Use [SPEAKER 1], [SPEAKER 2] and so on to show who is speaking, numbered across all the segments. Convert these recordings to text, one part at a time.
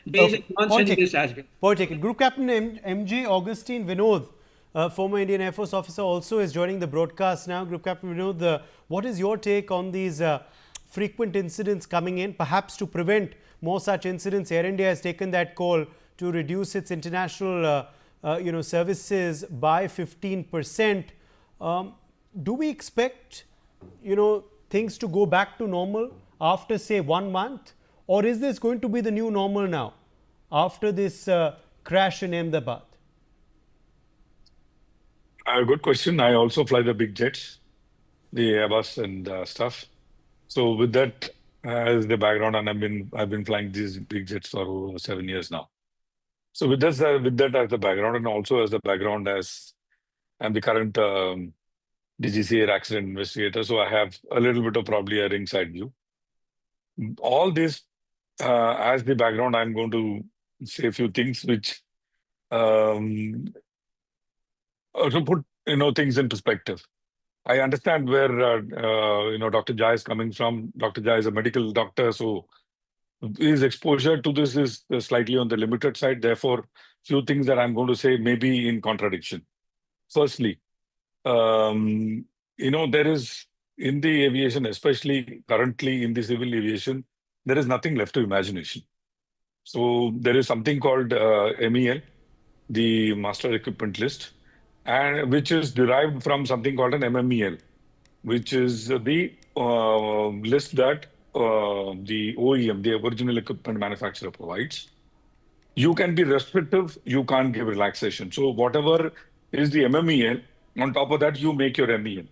[SPEAKER 1] based
[SPEAKER 2] Okay,
[SPEAKER 1] on
[SPEAKER 2] point taken.
[SPEAKER 1] this as well.
[SPEAKER 2] Point taken. Group Captain MJ Augustine Vinode, former Indian Air Force officer, also is joining the broadcast now. Group Captain Vinode, what is your take on these frequent incidents coming in? Perhaps to prevent more such incidents, Air India has taken that call to reduce its international services by 15%. Do we expect things to go back to normal after, say, 1 month, or is this going to be the new normal now after this crash in Ahmedabad?
[SPEAKER 3] Good question. I also fly the big jets, the Airbus and stuff. So with that as the background, and I've been flying these big jets for over 7 years now. So with this, with that as the background, and also as the background as I'm the current DGC Air accident investigator, so I have a little bit of probably a ringside view. All this as the background, I'm going to say a few things which to put things in perspective. I understand where Dr. Jai is coming from. Dr. Jai is a medical doctor, so his exposure to this is slightly on the limited side. Therefore, few things that I'm going to say may be in contradiction. Firstly, there is in the aviation, especially currently in the civil aviation, there is nothing left to imagination. So there is something called MEL, the Master Equipment List, and which is derived from something called an MMEL, which is the list that the OEM, the original equipment manufacturer, provides. You can be restrictive, you can't give relaxation. So whatever is the MMEL, on top of that, you make your MEL.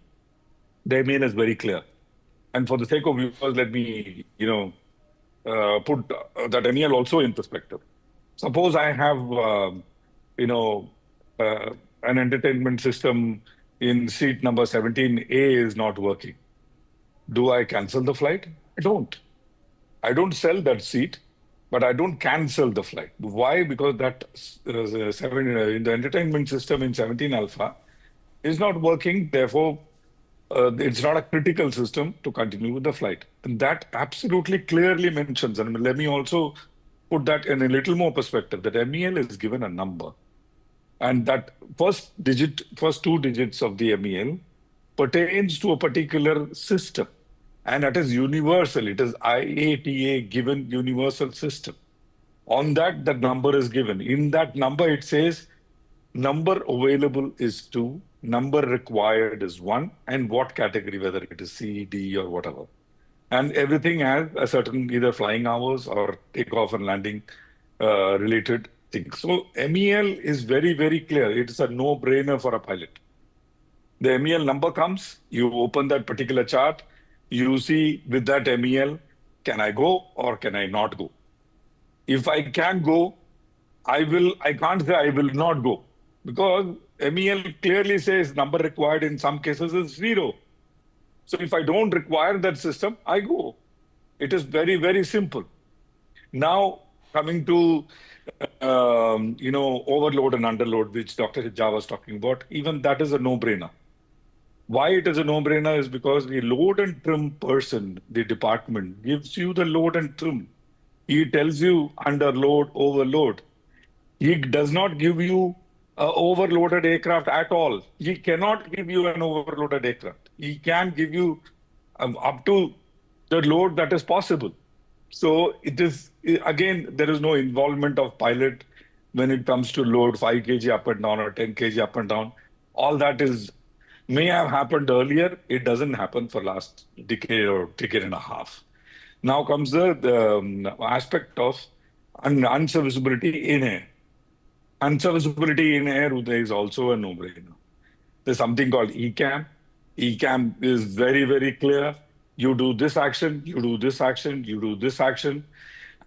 [SPEAKER 3] The MEL is very clear. And for the sake of viewers, let me, put that MEL also in perspective. Suppose I have, an entertainment system in seat number 17A is not working. Do I cancel the flight? I don't. I don't sell that seat, but I don't cancel the flight. Why? Because that in the entertainment system in 17 Alpha is not working. Therefore, it's not a critical system to continue with the flight. And that absolutely clearly mentions, and let me also put that in a little more perspective, that MEL is given a number. And that first two digits of the MEL pertains to a particular system. And that is universal. It is IATA given universal system. On that, the number is given. In that number, it says number available is 2, number required is 1, and what category, whether it is C, D, or whatever. And everything has a certain either flying hours or takeoff and landing related things. So MEL is very, very clear. It's a no-brainer for a pilot. The MEL number comes, you open that particular chart, you see with that MEL, can I go or can I not go? If I can go, I can't say I will not go, because MEL clearly says number required in some cases is 0. So if I don't require that system, I go. It is very, very simple. Now, coming to overload and underload, which Dr. Jha was talking about, even that is a no-brainer. Why it is a no-brainer is because the load and trim person, the department, gives you the load and trim. He tells you underload, overload. He does not give you an overloaded aircraft at all. He cannot give you an overloaded aircraft. He can give you up to the load that is possible. So it is, again, there is no involvement of pilot when it comes to load 5 kg up and down or 10 kg up and down. All that may have happened earlier. It doesn't happen for last decade or decade and a half. Now comes the aspect of unserviceability in air. Unserviceability in air is also a no-brainer. There's something called ECAM. ECAM is very, very clear. You do this action, you do this action, you do this action.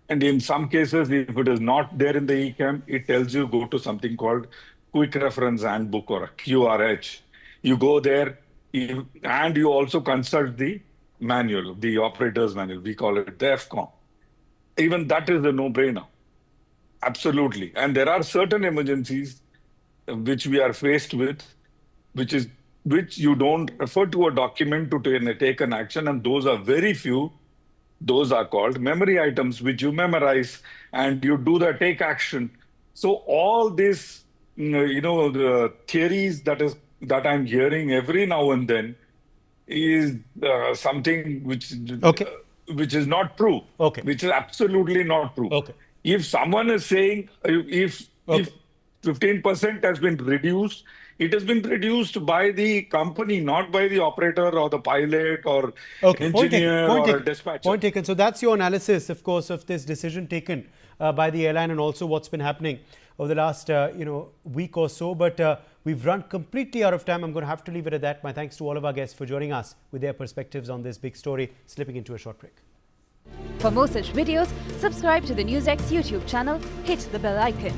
[SPEAKER 3] And in some cases, if it is not there in the ECAM, it tells you go to something called Quick Reference Handbook or a QRH. You go there and you also consult the manual, the operator's manual. We call it the FCOM. Even that is a no-brainer. Absolutely. And there are certain emergencies which we are faced with, which you don't refer to a document to take an action, and those are very few. Those are called memory items, which you memorize and you do the take action. So all these, the theories that I'm hearing every now and then is something
[SPEAKER 2] Okay.
[SPEAKER 3] which is not true,
[SPEAKER 2] Okay.
[SPEAKER 3] which is absolutely not true.
[SPEAKER 2] Okay.
[SPEAKER 3] If someone is saying if
[SPEAKER 2] Okay.
[SPEAKER 3] 15% has been reduced, it has been reduced by the company, not by the operator or the pilot or
[SPEAKER 2] Okay, point taken.
[SPEAKER 3] engineer
[SPEAKER 2] Point
[SPEAKER 3] or a
[SPEAKER 2] taken.
[SPEAKER 3] dispatcher.
[SPEAKER 2] Point taken. So that's your analysis, of course, of this decision taken by the airline and also what's been happening over the last week or so. But we've run completely out of time. I'm going to have to leave it at that. My thanks to all of our guests for joining us with their perspectives on this big story. Slipping into a short break.
[SPEAKER 1] For more such videos, subscribe to the Newsx YouTube channel, hit the bell icon.